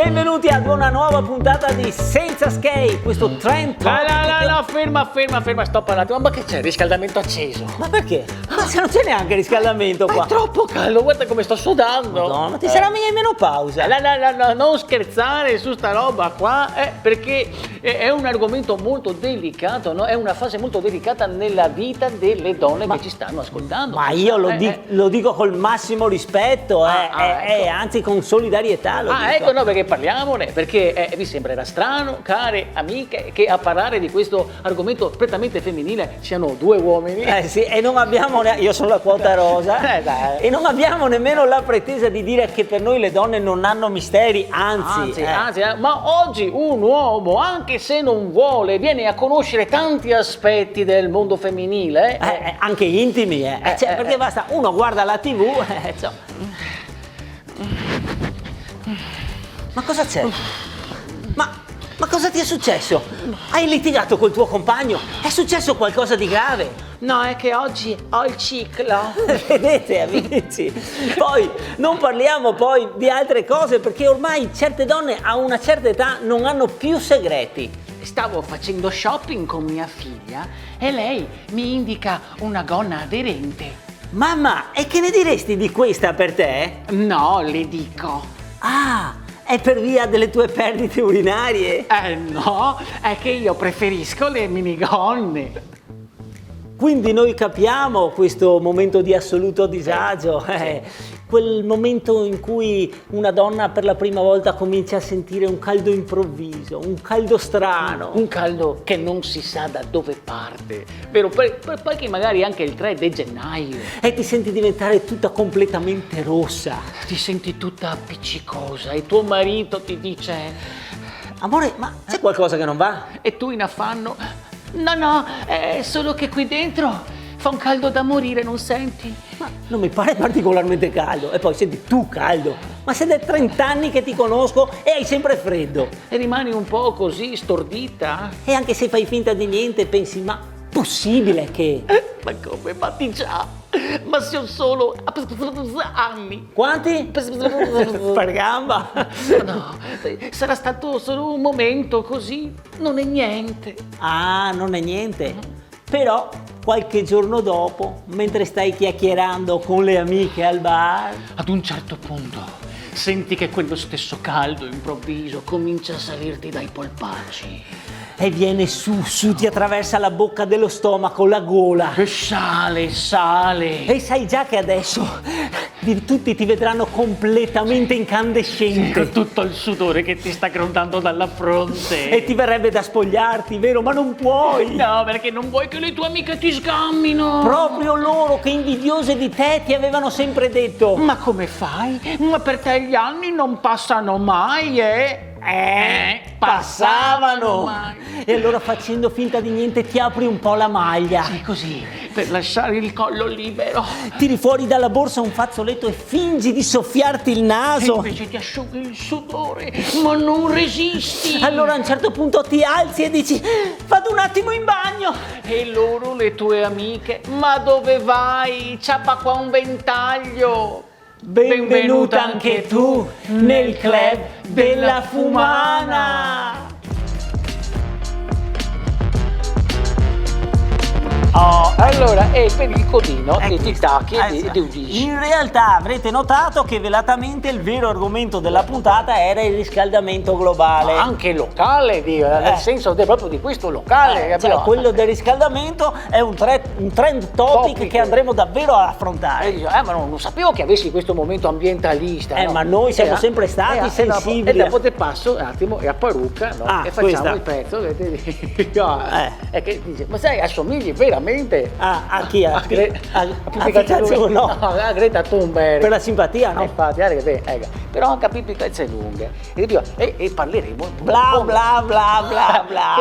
benvenuti ad una nuova puntata di Senza Skate, questo trend topic. No, ferma, stop un attimo. Ma che c'è? Riscaldamento acceso. Ma perché? Ma se non c'è neanche riscaldamento qua. Ma è troppo caldo, guarda come sto sudando. Madonna, ti sarà meglio in menopausa. No, non scherzare su sta roba qua, perché è un argomento molto delicato, no? È una fase molto delicata nella vita delle donne che ci stanno ascoltando. Ma io lo dico col massimo rispetto, ecco. anzi con solidarietà lo dico. Ecco, no, perché parliamone, perché vi sembrerà strano, care amiche, che a parlare di questo argomento prettamente femminile siano due uomini. Sì, e non abbiamo io sono la quota rosa, dai. e non abbiamo nemmeno la pretesa di dire che per noi le donne non hanno misteri, anzi, ma oggi un uomo, anche se non vuole, viene a conoscere tanti aspetti del mondo femminile. Anche intimi, perché basta, uno guarda la TV, Ma cosa c'è? Ma cosa ti è successo? Hai litigato col tuo compagno? È successo qualcosa di grave? No, è che oggi ho il ciclo. Vedete amici, poi non parliamo poi di altre cose, perché ormai certe donne a una certa età non hanno più segreti. Stavo facendo shopping con mia figlia e lei mi indica una gonna aderente. Mamma, e che ne diresti di questa per te? No, le dico. È per via delle tue perdite urinarie? No, è che io preferisco le minigonne. Quindi noi capiamo questo momento di assoluto disagio, quel momento in cui una donna per la prima volta comincia a sentire un caldo improvviso, un caldo strano. Un caldo che non si sa da dove parte, vero? Poi che magari anche il 3 di gennaio. E ti senti diventare tutta completamente rossa. Ti senti tutta appiccicosa e tuo marito ti dice: amore, ma c'è qualcosa che non va? E tu in affanno: No, è solo che qui dentro fa un caldo da morire, non senti? Ma non mi pare particolarmente caldo. E poi senti tu caldo. Ma sei da 30 anni che ti conosco e hai sempre freddo. E rimani un po' così stordita? E anche se fai finta di niente pensi, ma possibile che... Ma come? Ma di già! Ma se ho solo anni! Quanti? Per gamba? No, sarà stato solo un momento così, non è niente. Non è niente. Però qualche giorno dopo, mentre stai chiacchierando con le amiche al bar, ad un certo punto senti che quello stesso caldo improvviso comincia a salirti dai polpacci. E viene su, ti attraversa la bocca dello stomaco, la gola. E sale. E sai già che adesso tutti ti vedranno completamente incandescente. Con tutto il sudore che ti sta grondando dalla fronte. E ti verrebbe da spogliarti, vero? Ma non puoi. No, perché non vuoi che le tue amiche ti sgammino. Proprio loro che invidiose di te ti avevano sempre detto. Ma come fai? Ma per te gli anni non passano mai, Passavano. E allora facendo finta di niente ti apri un po' la maglia. Sì, così, per lasciare il collo libero. Tiri fuori dalla borsa un fazzoletto e fingi di soffiarti il naso. E invece ti asciughi il sudore, ma non resisti. Allora a un certo punto ti alzi e dici: vado un attimo in bagno. E loro, le tue amiche: ma dove vai? Ciappa qua un ventaglio. Benvenuta anche tu nel club della Fumana! Allora è per il codino che ti tacchi e ti udisci. In realtà avrete notato che velatamente il vero argomento della puntata era il riscaldamento globale. Ma anche locale, nel senso proprio di questo locale. Quello del riscaldamento è un trend topic che andremo davvero a affrontare. Ma non sapevo che avessi questo momento ambientalista. Ma noi siamo sempre stati sensibili. E dopo te passo un attimo e a parrucca, e facciamo il pezzo. Che dice: ma sai, assomigli veramente a chi? A Greta Thunberg. Per la simpatia, no? Infatti, però anche a Pippi Calzelunghe. E parleremo bla bla bla bla bla.